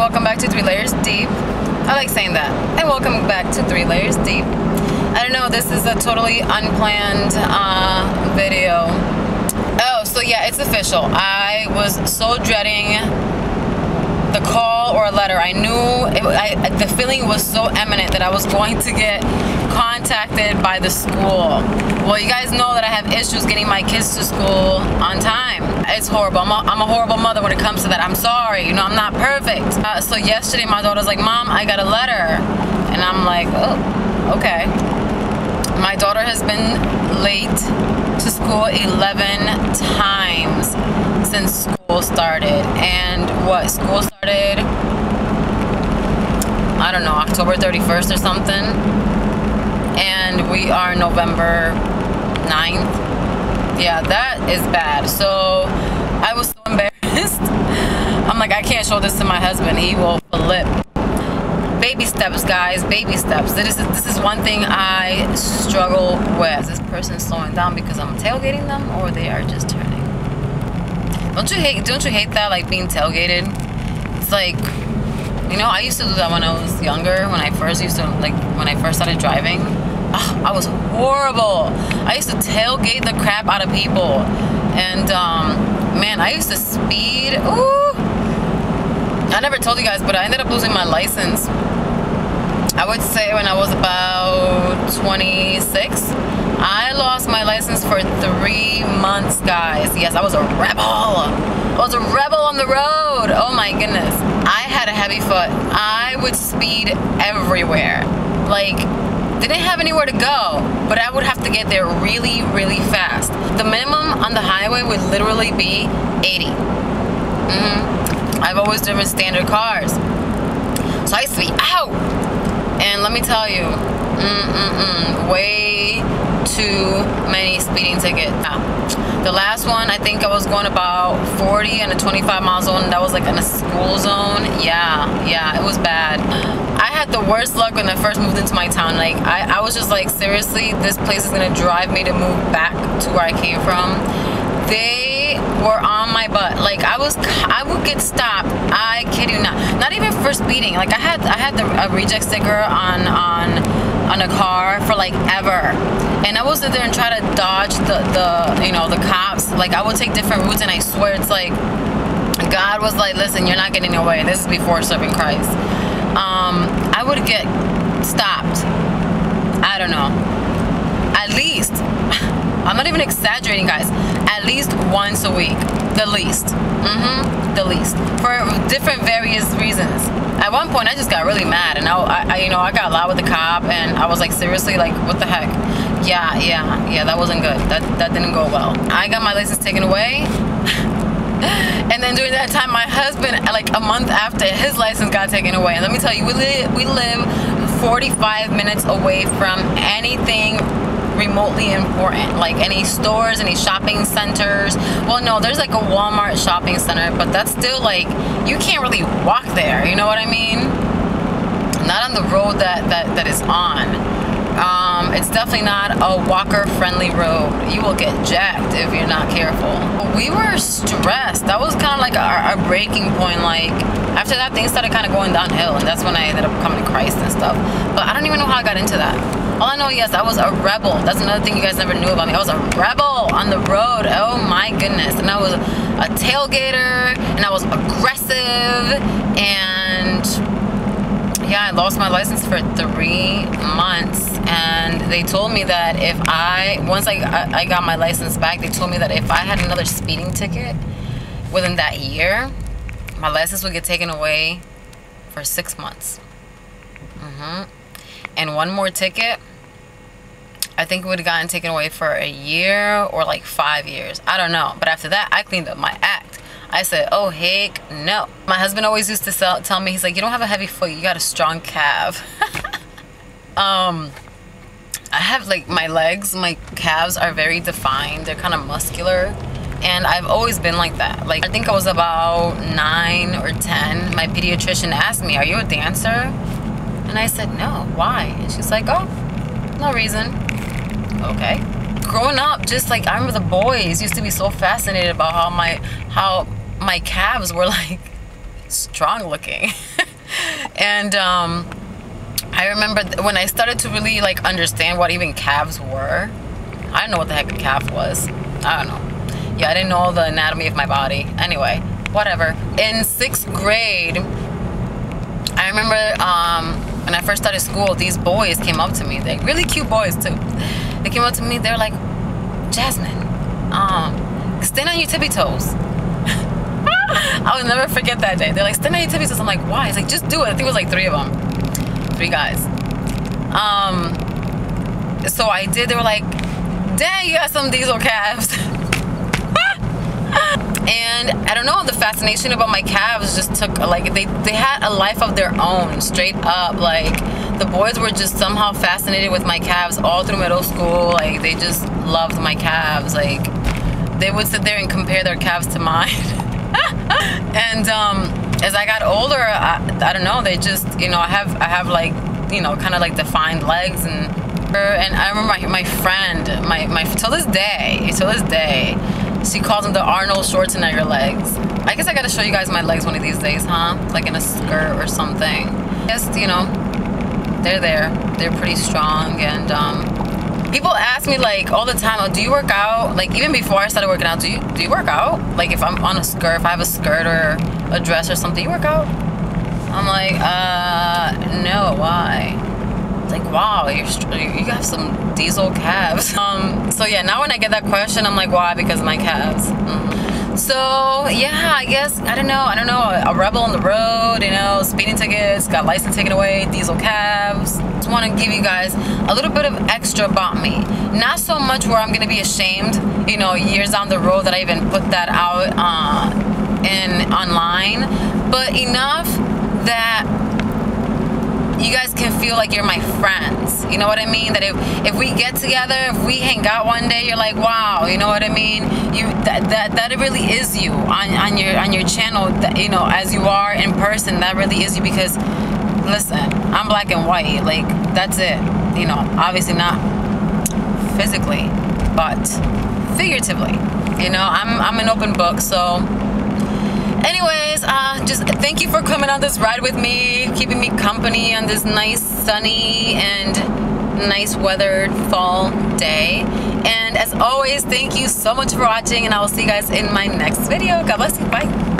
welcome back to 3 Layers Deep. I like saying that. And welcome back to 3 Layers Deep. I don't know, this is a totally unplanned video. Oh, so yeah, it's official. I was so dreading the call or a letter. I knew the feeling was so imminent that I was going to get contacted by the school. Well, you guys know that I have issues getting my kids to school on time. It's horrible. I'm a horrible mother when it comes to that. I'm sorry, you know, I'm not perfect. So yesterday my daughter's like, Mom, I got a letter. And I'm like, oh, okay. My daughter has been late to school 11 times since school started. And what, school started, I don't know, October 31st or something. And we are November 9th. Yeah, that is bad. So I was so embarrassed. I'm like, I can't show this to my husband. He will flip. Baby steps, guys, baby steps. This is one thing I struggle with. Is this person slowing down because I'm tailgating them, or they are just turning? Don't you hate that, like being tailgated? It's like, you know, I used to do that when I was younger, when I first started driving. Oh, I was horrible. I used to tailgate the crap out of people. And man, I used to speed. Ooh. I never told you guys, but I ended up losing my license. I would say when I was about 26. I lost my license for 3 months, guys. Yes, I was a rebel. I was a rebel on the road. Oh my goodness. I had a heavy foot. I would speed everywhere. Like, didn't have anywhere to go, but I would have to get there really, really fast. The minimum on the highway would literally be 80. I've always driven standard cars. So I used to be out. And let me tell you, way too many speeding tickets. The last one, I think I was going about 40 in a 25 mile zone, and that was like in a school zone. Yeah, it was bad. I had the worst luck when I first moved into my town. Like, I was just like, seriously, this place is gonna drive me to move back to where I came from. They were on my butt. Like, I would get stopped. I kid you not even for speeding. Like, I had a reject sticker on a car for like ever, and I would sit there and try to dodge the cops. Like, I would take different routes, and I swear it's like God was like, listen, you're not getting away. This is before serving Christ. I would get stopped, I don't know, at least, I'm not even exaggerating, guys, at least once a week, the least. The least, for different various reasons. At one point, I just got really mad, and I got loud with the cop, and I was like, seriously, like, what the heck? Yeah, that wasn't good. That didn't go well. I got my license taken away. And then during that time, my husband, like a month after, his license got taken away. And let me tell you, we live 45 minutes away from anything remotely important, like any stores, any shopping centers. Well, no, there's like a Walmart shopping center, but that's still like, you can't really walk there, you know what I mean? Not on the road that is on. It's definitely not a walker-friendly road. You will get jacked if you're not careful. We were stressed. That was kind of like our breaking point. Like, after that, things started kind of going downhill, and that's when I ended up coming to Christ and stuff. But I don't even know how I got into that. All I know, yes, I was a rebel. That's another thing you guys never knew about me. I was a rebel on the road. Oh my goodness. And I was a tailgater, and I was aggressive, and yeah, I lost my license for 3 months. And they told me that if once I got my license back, they told me that if I had another speeding ticket within that year, my license would get taken away for 6 months. And one more ticket, I think it would have gotten taken away for a year or like 5 years. I don't know. But after that, I cleaned up my act. I said, oh, heck no. My husband always used to tell me, he's like, you don't have a heavy foot, you got a strong calf. I have like my legs, my calves are very defined. They're kind of muscular. And I've always been like that. Like, I think I was about 9 or 10. My pediatrician asked me, are you a dancer? And I said, no, why? And she's like, oh, no reason. Okay. Growing up, just like, I remember the boys used to be so fascinated about how my calves were like strong looking. And I remember when I started to really like understand what even calves were. I didn't know what the heck a calf was. I don't know. Yeah, I didn't know the anatomy of my body. Anyway, whatever. In 6th grade, I remember when I first started school, these boys came up to me. They're really cute boys too. They came up to me. They're like, Jasmine, stand on your tippy toes. I will never forget that day. They're like, stand on your tippy toes. I'm like, why? He's like, just do it. I think it was like 3 of them. 3 guys. So I did. They were like, dang, you got some diesel calves. And I don't know, the fascination about my calves just took, like, they had a life of their own, straight up. Like, the boys were just somehow fascinated with my calves all through middle school. Like, they just loved my calves. Like, they would sit there and compare their calves to mine. And as I got older, I don't know, they just, you know, I have like, you know, kind of like defined legs. And I remember my friend, till this day, she calls them the Arnold Schwarzenegger legs. I guess I gotta show you guys my legs one of these days, huh? Like in a skirt or something. Just, you know, they're there. They're pretty strong. And people ask me like all the time, oh, do you work out? Like even before I started working out, do you work out? Like if I'm on a skirt, if I have a skirt or a dress or something, do you work out? I'm like, no, why? Like, wow, you have some diesel calves. So yeah, now when I get that question, I'm like, why? Because of my calves. So yeah, I guess, I don't know, a rebel on the road, you know, speeding tickets, got license taken away, diesel calves. Just want to give you guys a little bit of extra about me. Not so much where I'm gonna be ashamed, you know, years down the road that I even put that out online, but enough that you guys can feel like you're my friends. You know what I mean? That if we get together, if we hang out one day, you're like, wow, you know what I mean? That it really is you on your channel, that, you know, as you are in person, that really is you. Because listen, I'm black and white, like that's it. You know, obviously not physically, but figuratively. You know, I'm an open book. So anyways, just thank you for coming on this ride with me, keeping me company on this nice sunny and nice weathered fall day. And as always, thank you so much for watching, and I will see you guys in my next video. God bless you. Bye.